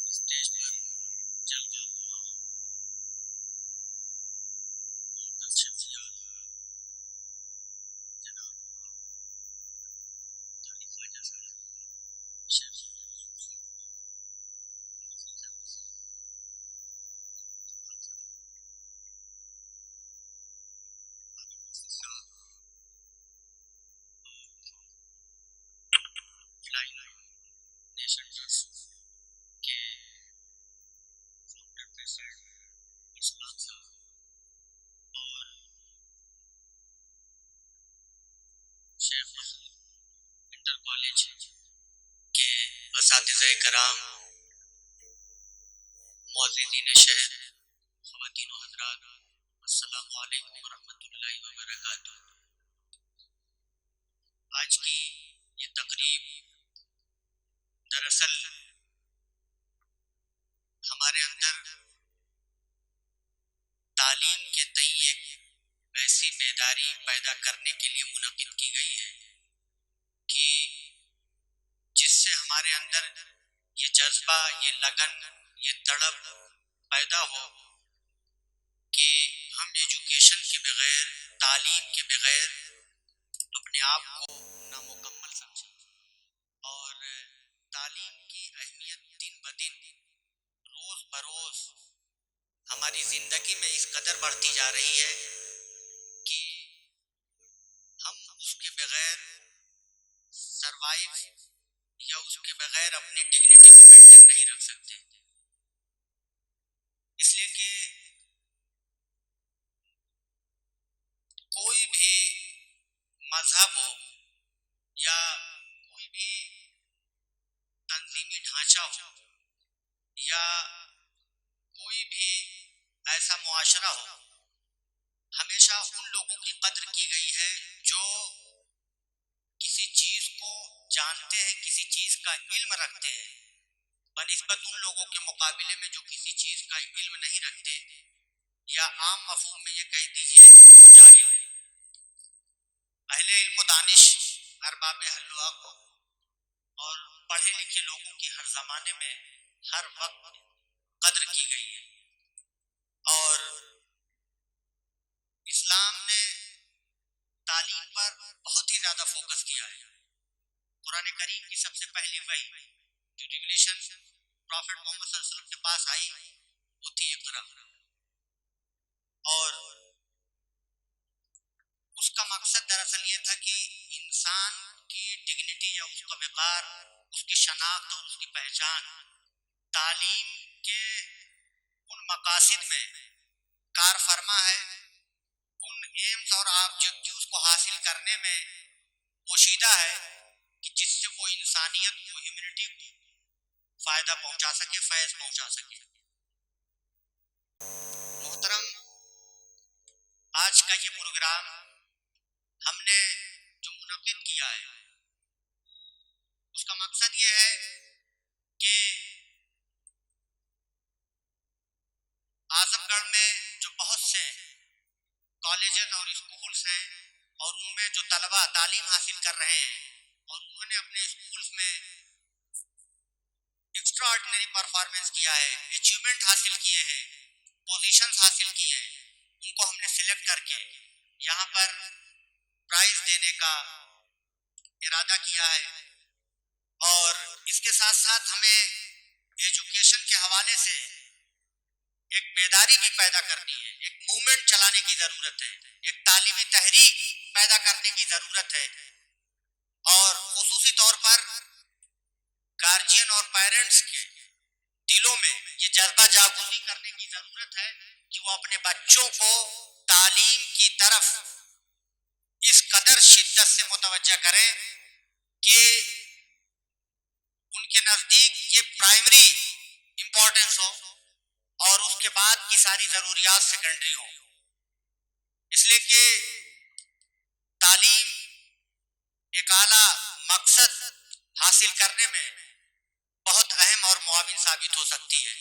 Stage پر جلوہ ہوا اور تشریف یاد جناب طارق خواجہ صاحب شیخ فلائنگ نیشن ٹرسٹ کے فاؤنڈر پریزیڈنٹ ارسلان صاحب اور شیخ محمود انٹر کالج کے اساتذہ کرام، معززین شہر، خواتین و حضرات، السلام علیکم ورحمۃ اللہ وبرکاتہ۔ آج کی یہ تقریب دراصل ہمارے اندر تعلیم کے تئیں ایک ایسی بیداری پیدا کرنے کے لیے منعقد کی گئی ہے کہ جس سے ہمارے اندر یہ جذبہ، یہ لگن، یہ تڑپ پیدا ہو کہ ہم ایجوکیشن کے بغیر، تعلیم کے بغیر اپنے آپ کو نامکمل سمجھیں، اور تعلیم کی اہمیت دن بدن، روز بروز ہماری زندگی میں اس قدر بڑھتی جا رہی ہے کہ ہم اس کے بغیر سروائیو یا اس کے بغیر اپنی ڈگنیٹی کو مینٹین نہیں رکھ سکتے۔ اس لیے کہ کوئی بھی مذہب ہو یا کوئی بھی تنظیمی ڈھانچہ ہو یا کوئی بھی ایسا معاشرہ ہو، ہمیشہ ان لوگوں کی قدر کی گئی ہے جو کسی چیز کو جانتے ہیں، کسی چیز کا علم رکھتے ہیں، بنسبت ان لوگوں کے مقابلے میں جو کسی چیز کا علم نہیں رکھتے، یا عام مفہوم میں یہ کہہ دیجیے وہ جاہل ہے۔ اہل علم و دانش، ارباب حل و عقل اور پڑھے لکھے لوگوں کی ہر زمانے میں ہر وقت قدر کی گئی ہے، اور اسلام نے تعلیم پر بہت ہی زیادہ فوکس کیا ہے۔ قرآن کریم کی سب سے پہلی وحی جو ریگولیشن پرافٹ محمد صلی اللہ علیہ وسلم کے پاس آئی وہ تھی اقرا، اور اس کا مقصد دراصل یہ تھا کہ انسان کی ڈگنیٹی یا اس کا وقار، اس کی شناخت اور اس کی پہچان تعلیم کے ان مقاصد میں کار فرما ہے، ان ایمز اور آبجیکٹیوز کو حاصل کرنے میں پوشیدہ ہے کہ جس سے وہ انسانیت کو، ہیومینٹی کو فائدہ پہنچا سکے، فیض پہنچا سکے۔ محترم، آج کا یہ پروگرام ہم نے جو منعقد کیا ہے اس کا مقصد یہ ہے کہ اعظم گڑھ میں جو بہت سے کالجز اور اسکولز ہیں اور ان میں جو طلباء تعلیم حاصل کر رہے ہیں اور انہوں نے اپنے اسکولز میں ایکسٹرا آرڈینری پرفارمنس کیا ہے، اچیومنٹ حاصل کیے ہیں، پوزیشنز حاصل کیے ہیں، ان کو ہم نے سلیکٹ کر کے یہاں پر پرائز دینے کا ارادہ کیا ہے، اور اس کے ساتھ ساتھ ہمیں ایجوکیشن کے حوالے سے ایک بیداری بھی پیدا کرنی ہے، ایک موومنٹ چلانے کی ضرورت ہے، ایک تعلیمی تحریک پیدا کرنے کی ضرورت ہے، اور خصوصی طور پر گارجین اور پیرنٹس کے دلوں میں یہ جذبہ جاگوزی کرنے کی ضرورت ہے کہ وہ اپنے بچوں کو تعلیم کی طرف اس قدر شدت سے متوجہ کریں کہ ان کے نزدیک یہ پرائمری امپورٹنس ہو اور اس کے بعد کی ساری ضروریات سیکنڈری ہو۔ اس لیے کہ تعلیم ایک اعلیٰ مقصد حاصل کرنے میں بہت اہم اور معاون ثابت ہو سکتی ہے۔